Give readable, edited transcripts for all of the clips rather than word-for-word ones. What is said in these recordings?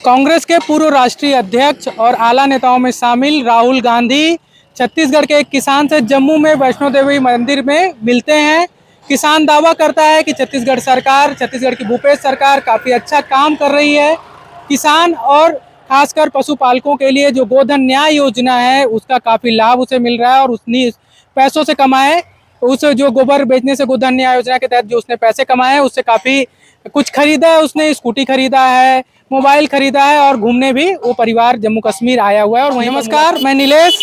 कांग्रेस के पूर्व राष्ट्रीय अध्यक्ष और आला नेताओं में शामिल राहुल गांधी छत्तीसगढ़ के एक किसान से जम्मू में वैष्णो देवी मंदिर में मिलते हैं। किसान दावा करता है कि छत्तीसगढ़ की भूपेश सरकार काफ़ी अच्छा काम कर रही है। किसान और खासकर पशुपालकों के लिए जो गोधन न्याय योजना है उसका काफ़ी लाभ उसे मिल रहा है और उसने पैसों से कमाए उस जो गोबर बेचने से गोधन न्याय योजना के तहत जो उसने पैसे कमाए हैं उससे काफ़ी कुछ खरीदा है। उसने स्कूटी खरीदा है, मोबाइल खरीदा है और घूमने भी वो परिवार जम्मू कश्मीर आया हुआ है। और नमस्कार, मैं नीलेश,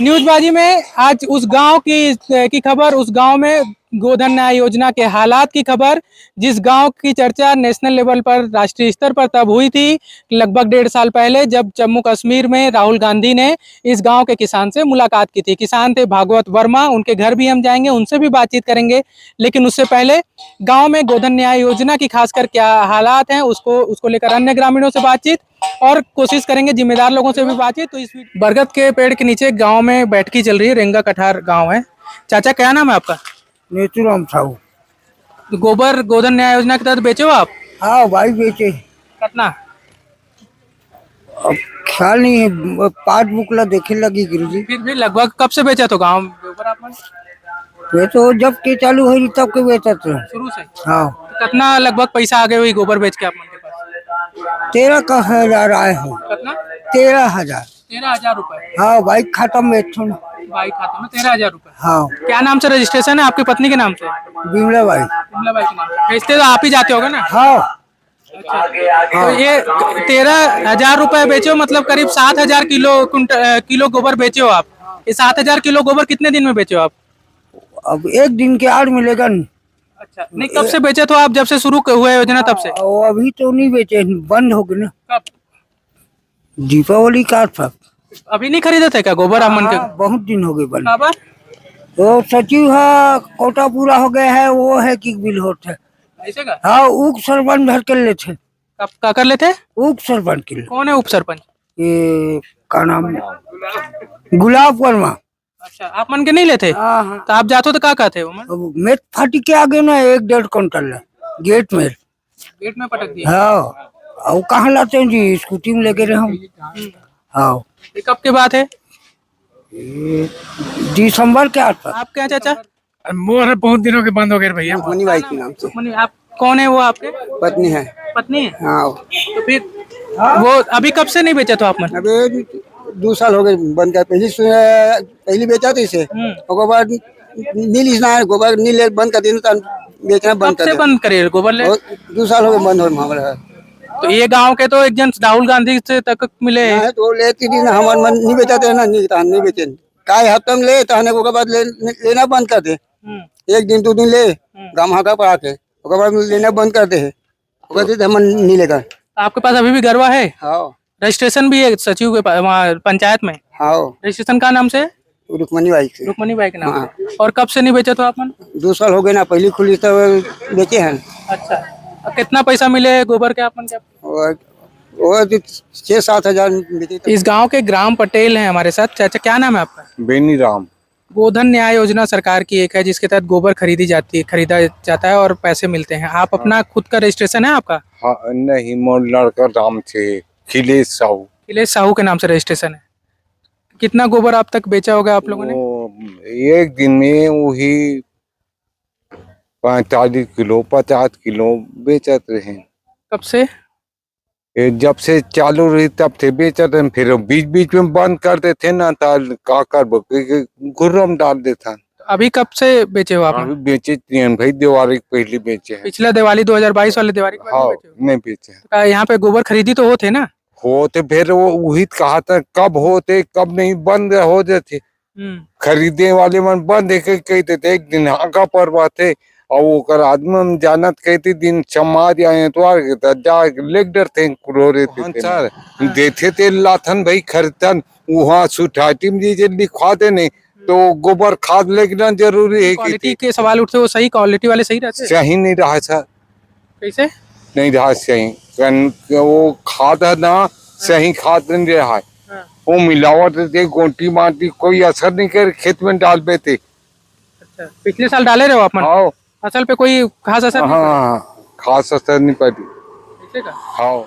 न्यूज़बाजी में आज उस गांव की खबर, उस गांव में गोधन न्याय योजना के हालात की खबर, जिस गांव की चर्चा नेशनल लेवल पर, राष्ट्रीय स्तर पर तब हुई थी लगभग 1.5 साल पहले, जब जम्मू कश्मीर में राहुल गांधी ने इस गांव के किसान से मुलाकात की थी। किसान थे भागवत वर्मा, उनके घर भी हम जाएंगे, उनसे भी बातचीत करेंगे। लेकिन उससे पहले गांव में गोधन न्याय योजना की खासकर क्या हालात हैं उसको लेकर अन्य ग्रामीणों से बातचीत और कोशिश करेंगे जिम्मेदार लोगों से भी बातचीत। तो इस बरगद के पेड़ के नीचे गांव में बैठकी चल रही है। रेंगा कठार गांव है। चाचा, क्या नाम है आपका? नेतुराम साहू। तो गोबर गोधन न्याय योजना के तहत बेचे हो आप? हाँ भाई बेचे। कितना? अब ख्याल नहीं है, पासबुक ला देखे लगी गुरुजी। फिर भी लगभग कब से बेचा तो गांव गोबर आपने? वे तो जब के चालू हुई तब के बेचा तो। शुरू से? हाँ। तो कितना लगभग पैसा आ गए हुई गोबर बेच के आप मन के पास? 13,000 आए हैं। कितना? 13,000। 13,000 रुपए? हाँ भाई खाता में थोड़ा। भाई खाते में 13,000 रुपए? हाँ। क्या नाम से रजिस्ट्रेशन है? आपकी पत्नी के नाम से? बिमला भाई। बिमला बाई के नाम से। बेचते तो आप ही जाते होगे ना? हाँ। तो ये 13,000 रुपए बेचे हो, मतलब करीब 7,000 किलो गोबर बेचे हो आप। ये 7,000 किलो गोबर कितने दिन में बेचे हो आप? अब एक दिन के आड़ मिलेगा नहीं। अच्छा, नहीं कब से बेचे तो आप? जब से शुरू हुआ योजना तब से? वो अभी तो नहीं बेचे, बंद हो गए ना। कब? दीपावली का था। अभी नहीं खरीदे थे क्या गोबर आप मन के? बहुत दिन हो गए बंद। खबर? तो सचिव है, कोटा पूरा हो गया है, वो है कि बिल होता है। ऐसे का? हाँ, उप सरपंच भर कर लेते। कब का कर लेते? उप सरपंच के लिए। कौन है उप सरपंच? ये का नाम? गुलाब वर्मा। अच्छा, आप मन के नहीं लेते? हाँ हाँ। तो आप जाते हो तो क्या कहते हो? अब मेट फाटी के आगे ना 1-1.5 क्विंटल है गेट में। गेट में पटक दिया? हाँ। और कहाँ लाते हैं जी? स्कूटी में लेके रहे हम। हाँ। ये कब की बात है? ये दिसंबर के आसपास। आप क्या चाचा? मोर बहुत दिनों के बंद हो गए भैया। मनी भाई के नाम से। रुक्मणी, आप कौन है? वो आपके पत्नी है। पत्नी है? हाँ। तो फिर वो अभी कब से नहीं बेचा तो आप मन? अबे 2 साल हो गए बंद कर। पहली बेचा था इसे। उसके बाद नील है गोबर नील बंद कर देना, बेचना बंद कब कर से बंद करे गोबर ले? 2 साल हो गए बंद हो हमारा। तो ये गांव के तो एक जन राहुल गांधी से तक मिले हैं। नहीं तो लेती थी ना, हमारे मन नहीं बेचाते ना, नहीं बेचे। काय हफ्ते में ले तो के बाद लेना बंद कर दे। एक दिन 2 दिन ले गाँव हाका पड़ा के, उसके बाद लेना बंद कर दे। हम नहीं लेगा। आपके पास अभी भी गरवा है? हाँ। रजिस्ट्रेशन भी है सचिव के पास वहाँ पंचायत में? हाँ। रजिस्ट्रेशन का नाम से? रुक्मणी बाई से। रुक्मणी बाई के नाम हाँ। से। और कब से नहीं बेचा तो आप मन? 2 साल हो गए ना, पहली खुली तो बेचे हैं। अच्छा, अब कितना पैसा मिले गोबर के आप मन के? और 6-7 हजार बेचे। इस गांव के ग्राम पटेल हैं हमारे साथ। चाचा, क्या नाम है आपका? बेनी राम। गोधन न्याय योजना सरकार की एक है जिसके तहत गोबर खरीदा जाता है और पैसे मिलते हैं। आप अपना खुद का रजिस्ट्रेशन है आपका? हाँ, नहीं मोर लड़का राम थे, खिलेश साहू। खिलेश साहू के नाम से रजिस्ट्रेशन है। कितना गोबर आप तक बेचा होगा आप लोगों ने? एक दिन में वही 45 किलो 50 किलो बेचते हैं। कब से? जब से चालू रही तब से बेचते हैं, फिर बीच बीच में बंद कर देते ना, तो का कर गुर्रम डाल देता। अभी कब से बेचे हो आप? अभी बेचे हैं भाई, दिवाली पहले बेचे हैं। पिछला दिवाली 2022 वाले दिवाली के बाद हाँ, बेचे हो? नहीं बेचे हैं। तो यहाँ पे गोबर खरीदी तो होते ना? होते, फिर वो वही कहा था कब होते कब नहीं, बंद हो जाते। खरीदे वाले मन बंद कहते थे। एक दिन आगा पर बात है और वो आदमी हम जानत कहते दिन समाज या एतवार के जा लेक डर थे रो सर देते थे लाथन भाई खरीदन वहाँ सुठाटी में जी लिखवा दे नहीं तो गोबर खाद लेना जरूरी है। क्वालिटी के सवाल उठते, वो सही क्वालिटी वाले सही रहते? सही नहीं रहा सर। कैसे नहीं रहा सही? वो खाद है ना, सही खाद नहीं रहा है। वो मिलावट दे गोटी माटी कोई असर नहीं कर खेत में डाल देते। अच्छा, पिछले साल डाले रहे हो आप? हाँ। फसल पे कोई खास असर नहीं पड़ा? हाँ, खास असर नहीं पड़ी। ऐसे का? हाँ।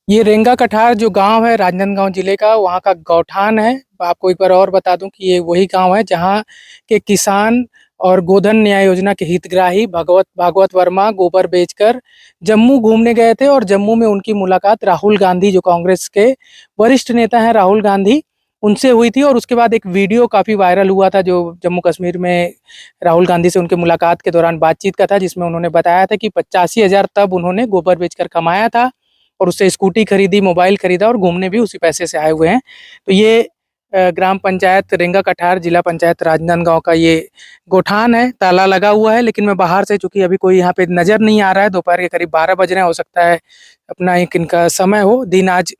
ये रेंगा कठार जो गांव है राजनांदगांव जिले का, वहाँ का गौठान है। आपको एक बार और बता दूं कि ये वही गांव है जहाँ के किसान और गोधन न्याय योजना के हितग्राही भागवत वर्मा गोबर बेचकर जम्मू घूमने गए थे और जम्मू में उनकी मुलाकात राहुल गांधी, जो कांग्रेस के वरिष्ठ नेता हैं राहुल गांधी, उनसे हुई थी। और उसके बाद एक वीडियो काफ़ी वायरल हुआ था जो जम्मू कश्मीर में राहुल गांधी से उनके मुलाकात के दौरान बातचीत का था, जिसमें उन्होंने बताया था कि 85,000 तब उन्होंने गोबर बेचकर कमाया था और उससे स्कूटी खरीदी, मोबाइल खरीदा और घूमने भी उसी पैसे से आए हुए हैं। तो ये ग्राम पंचायत रेंगा कठार, जिला पंचायत राजनांदगांव का ये गोठान है। ताला लगा हुआ है, लेकिन मैं बाहर से, चूंकि अभी कोई यहाँ पे नज़र नहीं आ रहा है, दोपहर के करीब 12 बज रहे हैं, हो सकता है अपना एक इनका समय हो दिन आज,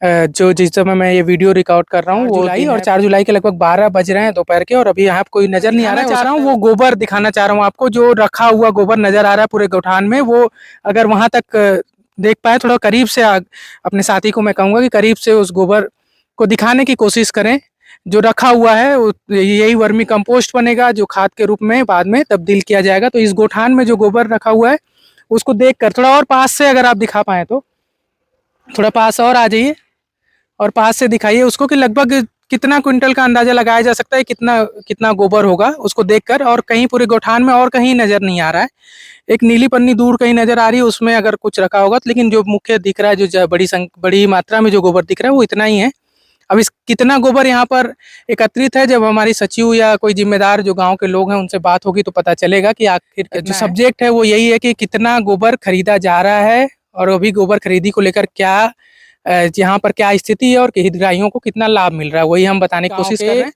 जो जिस समय मैं ये वीडियो रिकॉर्ड कर रहा हूँ वो जुलाई और 4 जुलाई के लगभग 12 बज रहे हैं दोपहर के, और अभी यहाँ पे कोई नज़र नहीं आ रहा है। चाह रहा हूँ वो गोबर दिखाना चाह रहा हूँ आपको, जो रखा हुआ गोबर नज़र आ रहा है पूरे गोठान में, वो अगर वहाँ तक देख पाए, थोड़ा करीब से अपने साथी को मैं कहूँगा कि करीब से उस गोबर को दिखाने की कोशिश करें। जो रखा हुआ है यही वर्मी कंपोस्ट बनेगा, जो खाद के रूप में बाद में तब्दील किया जाएगा। तो इस गोठान में जो गोबर रखा हुआ है उसको देखकर थोड़ा और पास से अगर आप दिखा पाएँ तो थोड़ा पास और आ जाइए और पास से दिखाइए उसको कि लगभग कितना क्विंटल का अंदाजा लगाया जा सकता है, कितना कितना गोबर होगा उसको देखकर। और कहीं पूरे गोठान में और कहीं नज़र नहीं आ रहा है, एक नीली पन्नी दूर कहीं नज़र आ रही है, उसमें अगर कुछ रखा होगा तो, लेकिन जो मुख्य दिख रहा है, जो बड़ी मात्रा में जो गोबर दिख रहा है वो इतना ही है। अब इस कितना गोबर यहाँ पर एकत्रित है, जब हमारी सचिव या कोई जिम्मेदार जो गांव के लोग हैं उनसे बात होगी तो पता चलेगा कि आखिर जो सब्जेक्ट है वो यही है कि कितना गोबर खरीदा जा रहा है और अभी गोबर खरीदी को लेकर क्या यहाँ पर क्या स्थिति है और हितग्राहियों को कितना लाभ मिल रहा है, वही हम बताने की कोशिश कर रहे हैं।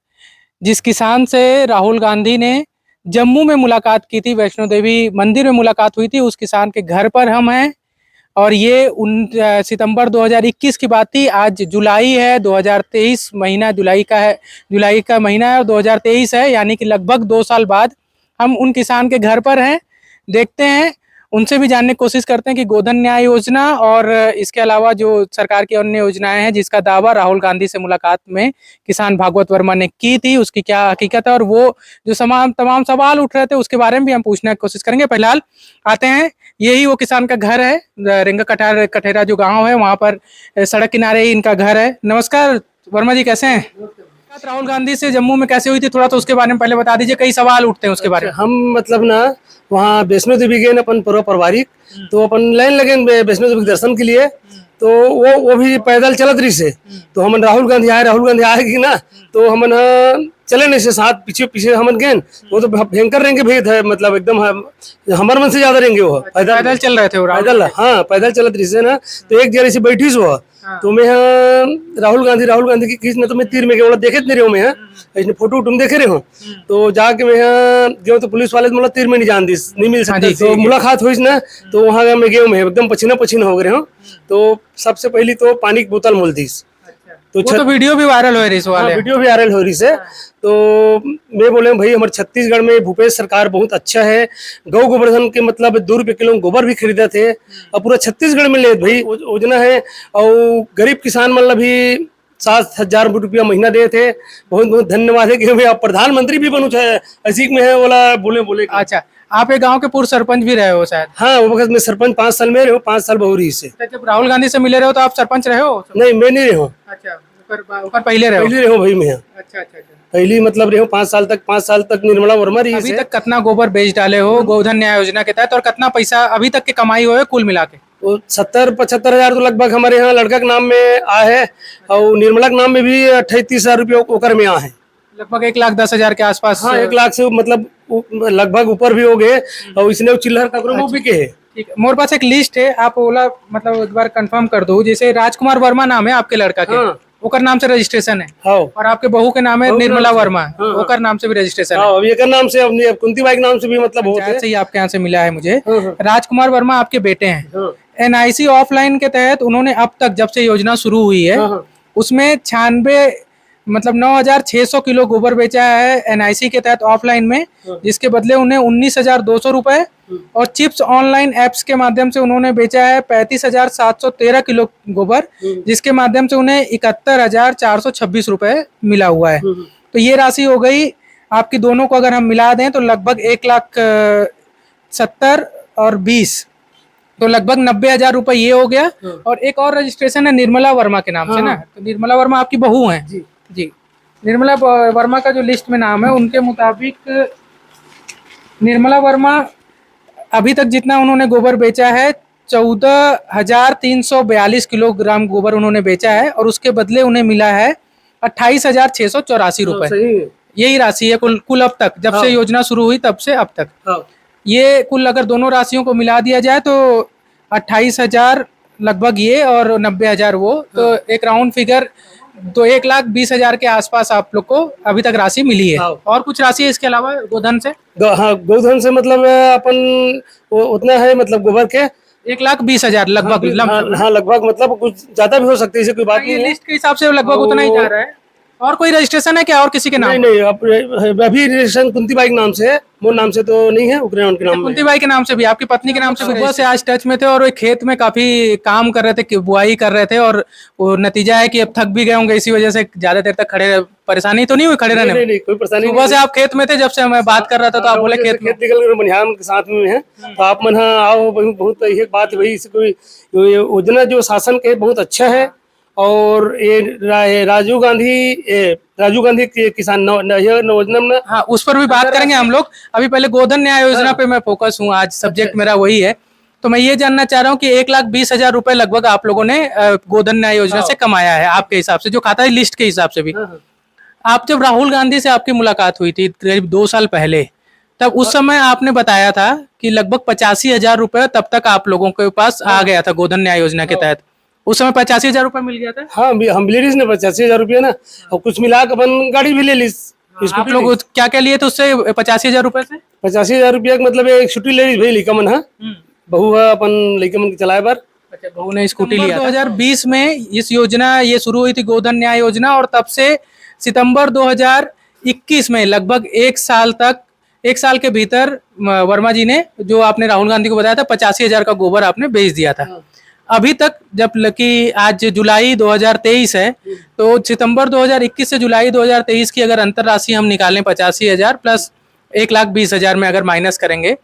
जिस किसान से राहुल गांधी ने जम्मू में मुलाकात की थी, वैष्णो देवी मंदिर में मुलाकात हुई थी, उस किसान के घर पर हम हैं। और ये सितंबर 2021 की बात थी, आज जुलाई है 2023 महीना, जुलाई का महीना है और 2023 है, यानी कि लगभग 2 साल बाद हम उन किसान के घर पर हैं। देखते हैं, उनसे भी जानने की कोशिश करते हैं कि गोधन न्याय योजना और इसके अलावा जो सरकार की अन्य योजनाएं हैं जिसका दावा राहुल गांधी से मुलाकात में किसान भागवत वर्मा ने की थी, उसकी क्या हकीकत है और वो जो तमाम सवाल उठ रहे थे उसके बारे में भी हम पूछने की कोशिश करेंगे। फिलहाल आते हैं, यही वो किसान का घर है, रेंगा कठार कठेरा जो गाँव है वहाँ पर सड़क किनारे ही इनका घर है। नमस्कार वर्मा जी, कैसे हैं? राहुल गांधी से जम्मू में कैसे हुई थी, थोड़ा तो उसके बारे में पहले बता दीजिए, कई सवाल उठते हैं उसके बारे में। हम मतलब ना वहाँ वैष्णो देवी गए अपन पूरा पारिवारिक, तो अपन लाइन लगे वैष्णो देवी के दर्शन के लिए, तो वो भी पैदल चलत रही से, तो हमन राहुल गांधी आएगी ना, तो हमन चले नहीं से साथ पीछे पीछे हमन गए, वो तो भयंकर रहेंगे भेद है, मतलब एकदम हमारे मन से ज्यादा रहेंगे वो पैदल चल रहे थे वो पैदल, हाँ पैदल चलत रही से ना। तो एक जगह से बैठी वो, तो मैं राहुल गांधी की खींच, तो मैं तीर में गया देखे नहीं रहे मैं, इसने फोटो तुम देखे रहे हो, तो जाके मैं गया, तो पुलिस वाले मतलब तीर में नहीं जान दी, नहीं मिल सकती, तो मुलाकात हुई ना, तो वहाँ मैं गया, मैं एकदम पसीना हो गए हो। तो सबसे पहली तो पानी की बोतल मोल दी, तो वीडियो भी वायरल हो रही है, वीडियो भी वायरल हो रही है। तो मैं बोले भाई हमारे छत्तीसगढ़ में भूपेश सरकार बहुत अच्छा है, गौ गोवर्धन के मतलब 2 रुपये किलो गोबर भी खरीदे थे, और पूरा छत्तीसगढ़ में ले भाई योजना है, और गरीब किसान मतलब भी 7,000 रुपया महीना दे थे। बहुत बहुत धन्यवाद है कि भैया प्रधानमंत्री भी बनू चाहे ऐसी में है, बोला बोले। अच्छा, आप एक गांव के पूर्व सरपंच भी रहे हो शायद? हाँ, वो वक्त मैं सरपंच 5 साल में रहे हो, 5 साल बहुरी से। जब राहुल गांधी से मिले रहे हो तो आप सरपंच रहे हो? नहीं, मैं नहीं रहे हो। अच्छा, ऊपर पहले रहे हो भाई मैं। अच्छा, पहली मतलब रहे हो 5 साल तक निर्मला वर्मा रही। अभी तक कितना गोबर बेच डाले हो गोधन न्याय योजना के तहत, और कितना पैसा अभी तक की कमाई हो है कुल मिला के? 70-75 हजार तो लगभग हमारे यहाँ लड़का के नाम में आया है, और निर्मला के नाम में भी 38,000 रुपये ओकर में आए हैं, लगभग 1,10,000 के आसपास। हाँ, 1 लाख से मतलब लगभग ऊपर भी हो गए, और इसने चिल्लर का भी के है। ठीक है, मोर पास एक लिस्ट है, आप ओला मतलब एक बार कंफर्म कर दो। जैसे राजकुमार वर्मा नाम है आपके लड़का के, ओकर नाम से रजिस्ट्रेशन है, और आपके बहू के नाम है निर्मला वर्मा, ओकर नाम से भी रजिस्ट्रेशन है, अब एक नाम से अपनी कुंती बाई के नाम से भी मतलब होता है। आपके यहाँ से मिला है मुझे। राजकुमार वर्मा आपके बेटे हैं। NIC ऑफलाइन के तहत उन्होंने अब तक जब से योजना शुरू हुई है उसमें 9,600 किलो गोबर बेचा है NIC के तहत ऑफलाइन में, जिसके बदले उन्हें 19,200 रुपए, और चिप्स ऑनलाइन एप्स के माध्यम से उन्होंने बेचा है 35,713 किलो गोबर, जिसके माध्यम से उन्हें 71,426 रुपए मिला हुआ है। तो ये राशि हो गई आपकी, दोनों को अगर हम मिला दें तो लगभग 1,70,000 और 20, तो लगभग 90,000 रुपए ये हो गया। और एक और रजिस्ट्रेशन है निर्मला वर्मा के नाम से ना, तो निर्मला वर्मा आपकी बहू हैं जी। निर्मला वर्मा का जो लिस्ट में नाम है उनके मुताबिक निर्मला वर्मा अभी तक जितना उन्होंने गोबर बेचा है 14,342 किलोग्राम गोबर उन्होंने बेचा है, और उसके बदले उन्हें मिला है 28,684 रुपए। सही है। यही राशि है कुल अब तक, जब से योजना शुरू हुई तब से अब तक। ये कुल अगर दोनों राशियों को मिला दिया जाए तो 28,000 लगभग ये और 90,000 वो, तो एक राउंड फिगर तो 1,20,000 के आसपास आप लोग को अभी तक राशि मिली है। और कुछ राशि है इसके अलावा गोधन से? हाँ, गोधन से मतलब अपन उतना है, मतलब गोबर के 1,20,000 लगभग। हाँ लगभग, मतलब कुछ ज्यादा भी हो सकती है, इसे कोई बात नहीं है। लिस्ट के हिसाब से लगभग उतना ही जा रहा है। और कोई रजिस्ट्रेशन है क्या और किसी के नाम? नहीं, अभी रजिस्ट्रेशन कुंती बाई के नाम से है, मोर नाम से तो नहीं है, उनके नाम में। कुंती बाई के नाम से भी, आपकी पत्नी के नाम से। सुबह से आज टच में थे और खेत में काफी काम कर रहे थे, बुआई कर रहे थे, और वो नतीजा है कि अब थक भी गए होंगे, इसी वजह से ज्यादा देर तक खड़े। परेशानी तो नहीं हुई खड़े रहने में? नहीं, कोई परेशानी। सुबह से आप खेत में थे, जब से मैं बात कर रहा था तो आप बोले खेत निकल बनियान के साथ में है, तो आप मन आओ। बहुत एक बात है भाई, कोई योजना जो शासन के बहुत अच्छा है। और ये राजीव गांधी के किसान योजना में, हाँ उस पर भी बात करेंगे हम लोग। अभी पहले गोधन न्याय योजना पे मैं फोकस हूँ, आज सब्जेक्ट मेरा वही है। तो मैं ये जानना चाह रहा हूँ कि 1,20,000 रुपए लगभग आप लोगों ने गोधन न्याय योजना से कमाया है आपके हिसाब से, जो खाता है लिस्ट के हिसाब से भी। आप जब राहुल गांधी से आपकी मुलाकात हुई थी करीब 2 साल पहले, तब उस समय आपने बताया था कि लगभग 85,000 रुपए तब तक आप लोगों के पास आ गया था गोधन न्याय योजना के तहत। उस समय 85,000 रुपए मिल गया था? हाँ, हम ले ली 85,000 रुपया ना, और कुछ मिला के अपन गाड़ी भी ले ली। आप लोग क्या क्या लिए थे उससे 85,000 रुपए से? 85,000 रुपया मतलब एक छुट्टी ले ली भाई लड़का मन। हाँ, बहू है अपन लड़का मन चलाए बार। अच्छा, बहू ने स्कूटी लिया। 2020 में इस योजना ये शुरू हुई थी गोधन न्याय योजना, और तब से सितंबर 2021 में लगभग 1 साल के भीतर वर्मा जी ने, जो आपने राहुल गांधी को बताया था, 85,000 का गोबर आपने बेच दिया था। अभी तक जब कि आज जुलाई 2023 है, तो सितंबर 2021 से जुलाई 2023 की अगर अंतर राशि हम निकालें 85,000 प्लस 1,20,000 में अगर माइनस करेंगे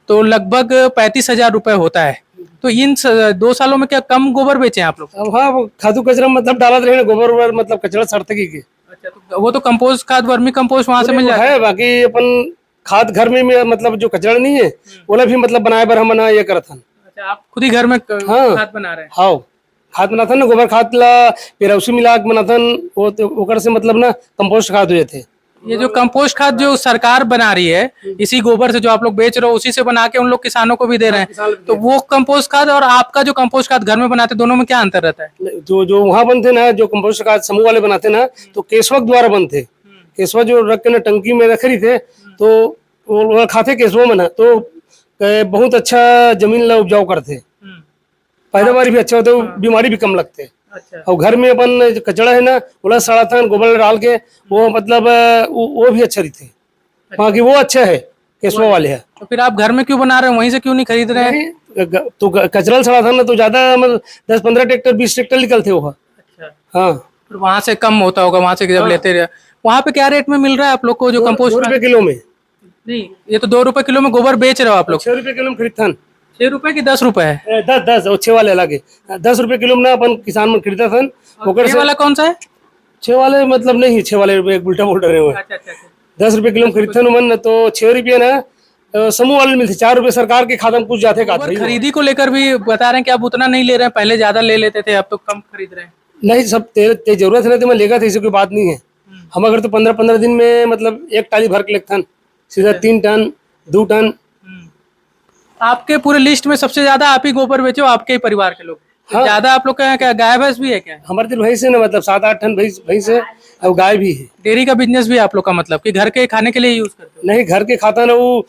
तो लगभग 35,000 रुपए होता है। तो इन 2 सालों में क्या कम गोबर बेचे आप लोग? हाँ, खादू कचरा मतलब डालत रहे गोबर, मतलब कचरा सड़तकी के। अच्छा, तो वो तो कंपोस्ट खाद, वर्मी कंपोस्ट वहां से मिल जाता है। बाकी अपन खाद घर में मतलब जो कचरा नहीं है वो भी मतलब बनाए बर हम ये करत हन। अच्छा, आप खुद ही घर में खाद बना रहे हैं? हाँ, खाद बनाथन ना, गोबर खाद ला पेरौसी मिला के बनाथन, वो तो ओकर से मतलब ना कंपोस्ट खाद हो जाते। ये जो कंपोस्ट खाद जो सरकार बना रही है, इसी गोबर से जो आप लोग बेच रहे हो, उसी से बना के उन लोग किसानों को भी दे रहे हैं, तो वो कंपोस्ट खाद और आपका जो कंपोस्ट खाद घर में बनाते, दोनों में क्या अंतर रहता है? जो वहाँ बनते ना, जो कंपोस्ट खाद समूह वाले बनाते ना, तो केशवा द्वारा बनते। केशवा जो रख के ना टंकी में रख रही थे, तो वो खाते केशवा में ना, तो बहुत अच्छा जमीन ला उपजाऊ करते, पैदावार भी अच्छा होते, बीमारी भी कम लगते। अच्छा। और घर में अपन कचड़ा है ना, बोला सड़ा था गोबर डाल के, वो मतलब वो भी अच्छा रहते। बाकी वो अच्छा है, केशवा वाले है। तो फिर आप घर में क्यों बना रहे हैं, वहीं से क्यों नहीं खरीद रहे हैं? तो कचरा सड़ा था ना, तो ज्यादा मतलब 10-15 ट्रैक्टर 20 ट्रैक्टर निकलते होगा। अच्छा। हाँ, फिर वहां से कम होता होगा, वहां से जब लेते रहे। वहाँ पे क्या रेट में मिल रहा है आप लोग को जो कंपोस्ट? 2 रुपए किलो में। नहीं, ये तो 2 रुपए किलो में गोबर बेच रहे हो आप लोग? 6 रुपए किलो में खरीदता। 6 रुपए की 10 रुपए है? 10 अच्छे वाले अलग है। 10 रुपए किलो में ना अपन किसान में खरीदा था। छह वाला कौन सा है? 6 वाले मतलब नहीं, 6 वाले एक उल्टा बोल रहे हो। अच्छा, 10 रुपए किलो में खरीदता मन, तो 6 रुपये ना समूह वाले मिलते, 4 रुपए सरकार के खाता में कुछ जाते। खरीदी को लेकर भी बता रहे हैं कि आप उतना नहीं ले रहे हैं, पहले ज्यादा ले लेते थे, अब तो कम खरीद रहे हैं। नहीं, सब तेरे जरूरत है तो मैं लेगा था, ऐसी कोई बात नहीं है। हम अगर तो 15-15 दिन में मतलब 1 टाली भर के लेते सीधा 3 टन 2 टन। आपके पूरे लिस्ट में सबसे ज्यादा आप ही गोबर बेचो, आपके ही परिवार के लोग? हाँ। ज्यादा आप लोग का क्या गाय भैंस भी है क्या? हमारे तो भैंस है ना, मतलब 7-8 टन भैंस है, और गाय भी है। डेयरी का बिजनेस भी आप लोग का, मतलब कि घर के खाने के लिए यूज करते हो? नहीं, घर के खाता ना, वो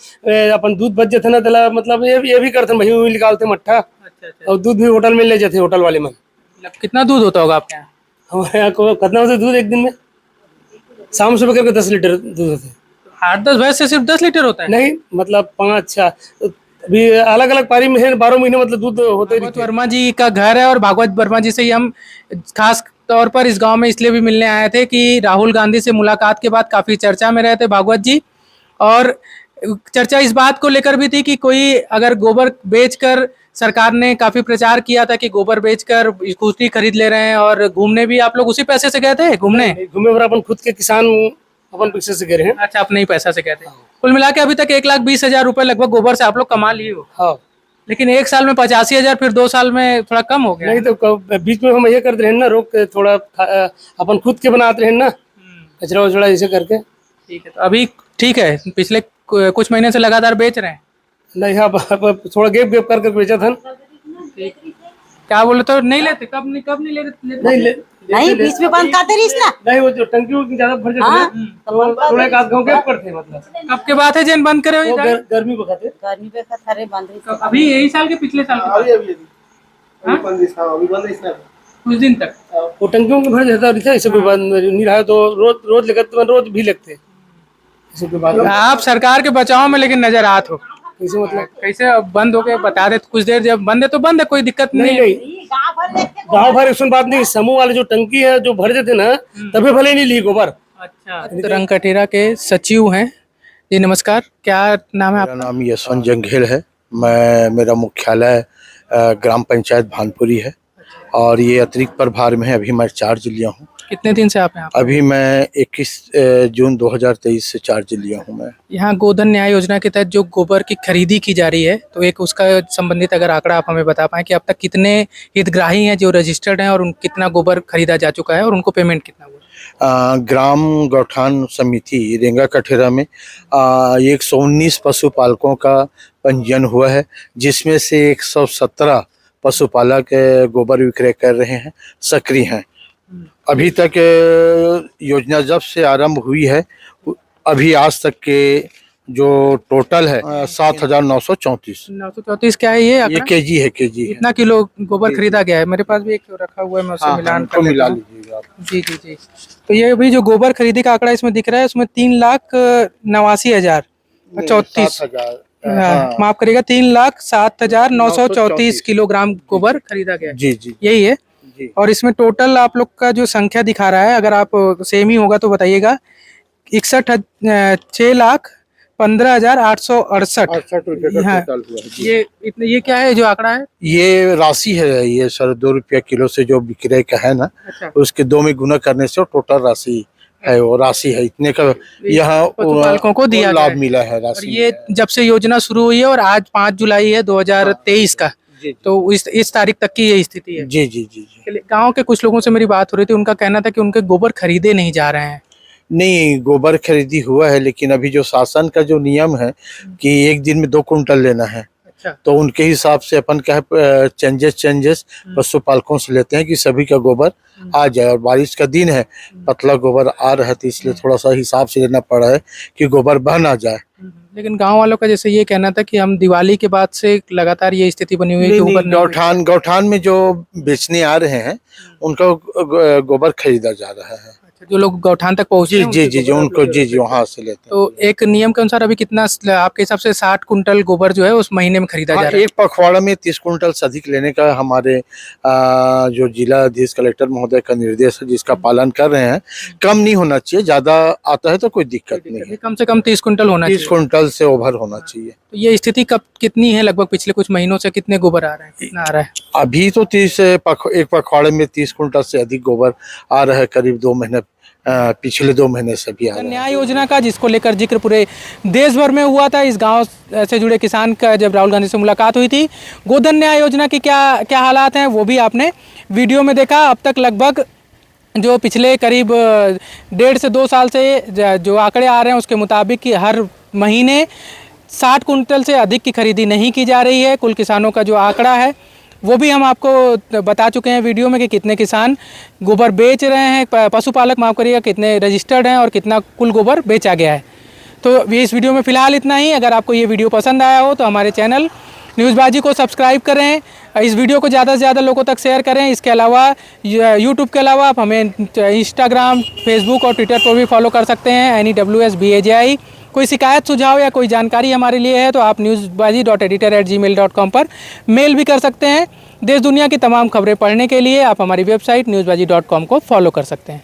अपन दूध बच जाते ना, तला मतलब ये भी करते, वही निकालते मट्ठा। अच्छा। और दूध भी होटल में ले जाते, होटल वाले मन। कितना दूध होता होगा आपके यहाँ? हमारे यहाँ को कितना होता दूध एक दिन में? शाम सुबह करके 10 लीटर दूध होते। 8-10 भैंस से सिर्फ 10 लीटर होता है? नहीं, मतलब 5-6 अभी अलग अलग पारी में है, 12 महीने मतलब दूध होते। भागवत वर्मा जी का घर है, और भागवत वर्मा जी से ही हम खास तौर पर इस गांव में इसलिए भी मिलने आए थे कि राहुल गांधी से मुलाकात के बाद काफी चर्चा में रहे थे भागवत जी, और चर्चा इस बात को लेकर भी थी कि कोई अगर गोबर बेचकर सरकार ने काफी प्रचार किया था कि गोबर बेचकर स्कूटी खरीद ले रहे हैं, और घूमने भी आप लोग उसी पैसे से गए थे घूमने? घूमे और अपन खुद के किसान अपन पैसे से गए हैं। अच्छा, अपने ही पैसा से गए थे। कुल मिला के अभी तक 1,20,000 रुपए लगभग गोबर से आप लोग कमा लिए हो। हाँ, लेकिन एक साल में 85,000, फिर 2 साल में थोड़ा कम हो गया। नहीं तो बीच में हम ये करते रहे ना, रोक के थोड़ा अपन खुद के बनाते रहे ना, कचरा वचड़ा ऐसे करके। ठीक है, तो अभी ठीक है, पिछले कुछ महीने से लगातार बेच रहे हैं? नहीं, हाँ, थोड़ा गैप करके बेचा था। क्या बोले तो नहीं लेते? कब नहीं लेते? नहीं, बीच में बंद करते रही ना। नहीं, वो जो टंकी ज्यादा भर जाती है तो थोड़ा एक आध घंटे गैप करते हैं। मतलब कब के बाद है जैन बंद करे हो? गर्मी बखाते गर्मी पे खतरे बंद रही। अभी यही साल के पिछले साल कुछ दिन तक वो टंकियों के भर जाता था। ऐसे कोई बात नहीं रहा तो रोज लगते, रोज भी लगते। ऐसे कोई बात आप सरकार के बचाव में लेकिन नजर आत हो। कैसे मतलब कैसे अब बंद हो गए बता दे कुछ देर, जब बंद है तो बंद है, कोई दिक्कत नहीं है। गाँव भर ऐसी बात नहीं, समूह वाले जो टंकी है जो भर देते ना, तभी भले नहीं ली गोबर। अच्छा, तो रंग कटेरा के सचिव हैं जी, नमस्कार, क्या नाम है मेरा आपका? नाम यशवंत जंघेल है। मेरा मुख्यालय ग्राम पंचायत भानपुरी है और ये अतिरिक्त प्रभार में है। अभी मैं चार्ज लिया हूँ। कितने दिन से आप यहाँ? अभी मैं 21 जून 2023 से चार्ज लिया हूँ मैं। यहाँ गोधन न्याय योजना के तहत जो गोबर की खरीदी की जा रही है, तो एक उसका संबंधित अगर आंकड़ा आप हमें बता पाएं कि अब तक कितने हितग्राही हैं जो रजिस्टर्ड हैं, और कितना गोबर खरीदा जा चुका है और उनको पेमेंट कितना हुआ? ग्राम गौठान समिति रेंगा कठेरा में 119 पशुपालकों का पंजीयन हुआ है, जिसमें से 117 पशुपालक गोबर विक्रय कर रहे हैं, सक्रिय हैं। अभी तक योजना जब से आरंभ हुई है, अभी आज तक के जो टोटल है 7,934। 934 क्या है ये ये आंकड़ा? केजी है, केजी है। कितना किलो गोबर खरीदा गया है? मेरे पास भी एक रखा हुआ है, मैं उससे मिलान कर मिला लेता हूँ। लीजिएगा आप। जी जी जी। तो ये अभी जो गोबर खरीदी का आंकड़ा इसमें दिख रहा है, उसमें 3,89,034, 7,000 माफ करिएगा, 3,07,934 किलोग्राम गोबर खरीदा गया है। जी जी यही है। जी। और इसमें टोटल आप लोग का जो संख्या दिखा रहा है, अगर आप सेम ही होगा तो बताइएगा, 6,15,868। 68 रुपये का हाँ। टोटल हुआ है। जी। ये क्या है जो आंकड़ा है? ये राशि है, ये सर 2 रुपया किलो से जो विक्रय का है ना, अच्छा, उसके 2 में गुना करने से टोटल राशि है, वो राशि है इतने का यहाँ पशुपालकों को दिया लाभ गया है। मिला है और राशि। ये जब से योजना शुरू हुई है, और आज 5 जुलाई है 2023 का, जी तो इस तारीख तक की ये स्थिति है। जी जी जी जी। गांव के कुछ लोगों से मेरी बात हो रही थी, उनका कहना था कि उनके गोबर खरीदे नहीं जा रहे हैं। नहीं, गोबर खरीदी हुआ है, लेकिन अभी जो शासन का जो नियम है कि एक दिन में 2 कुंटल लेना है, अच्छा, तो उनके हिसाब से अपन क्या है चेंजेस पशुपालकों से लेते हैं कि सभी का गोबर आ जाए। और बारिश का दिन है, पतला गोबर आ रहा है, तो इसलिए थोड़ा सा हिसाब से लेना पड़ा है कि गोबर बह ना जाए। लेकिन गांव वालों का जैसे ये कहना था कि हम दिवाली के बाद से लगातार ये स्थिति बनी हुई है कि नहीं, गोबर नहीं- गौठान में जो बेचने आ रहे हैं उनका गोबर खरीदा जा रहा है। अच्छा, जो लोग गौठान तक पहुंचे जी हैं, जी उनके जी जी, गोबर- उनको जी जी वहाँ से लेते हैं। तो एक नियम के अनुसार अभी कितना आपके हिसाब से 60 कुंटल गोबर जो है उस महीने में खरीदा जा हाँ, रहा है? एक पखवाड़ा में 30 कुंटल से अधिक लेने का हमारे जो जिलाधीश कलेक्टर महोदय का निर्देश है, जिसका पालन कर रहे हैं। कम नहीं होना चाहिए, ज्यादा आता है तो कोई दिक्कत नहीं है। कम से कम 30 कुंटल होना 30 चाहिए। कुंटल से ओवर होना चाहिए। तो ये स्थिति कब कितनी है? लगभग पिछले कुछ महीनों से कितने गोबर आ रहे हैं, कितना आ रहा है? अभी तो 30 एक पखवाड़े में 30 कुंटल से अधिक गोबर आ रहा है, करीब 2 महीने पिछले 2 महीने से भी आ रहा है। न्याय योजना का जिसको लेकर जिक्र पूरे देश भर में हुआ था, इस गांव से जुड़े किसान का जब राहुल गांधी से मुलाकात हुई थी, गोधन न्याय योजना की क्या क्या हालात हैं वो भी आपने वीडियो में देखा। अब तक लगभग जो पिछले करीब 1.5 से 2 साल से जो आंकड़े आ रहे हैं उसके मुताबिक कि हर महीने 60 कुंटल से अधिक की खरीदी नहीं की जा रही है। कुल किसानों का जो आंकड़ा है वो भी हम आपको बता चुके हैं वीडियो में कि कितने किसान गोबर बेच रहे हैं, पशुपालक माफ करिएगा, कितने रजिस्टर्ड हैं और कितना कुल गोबर बेचा गया है। तो इस वीडियो में फ़िलहाल इतना ही। अगर आपको ये वीडियो पसंद आया हो तो हमारे चैनल न्यूज़बाजी को सब्सक्राइब करें, इस वीडियो को ज़्यादा से ज़्यादा लोगों तक शेयर करें। इसके अलावा यूट्यूब के अलावा आप हमें इंस्टाग्राम, फेसबुक और ट्विटर पर भी फॉलो कर सकते हैं, NEWSBAJI। कोई शिकायत, सुझाव या कोई जानकारी हमारे लिए है तो आप newsbaji.editor@gmail.com पर मेल भी कर सकते हैं। देश दुनिया की तमाम खबरें पढ़ने के लिए आप हमारी वेबसाइट newsbaji.com को फॉलो कर सकते हैं।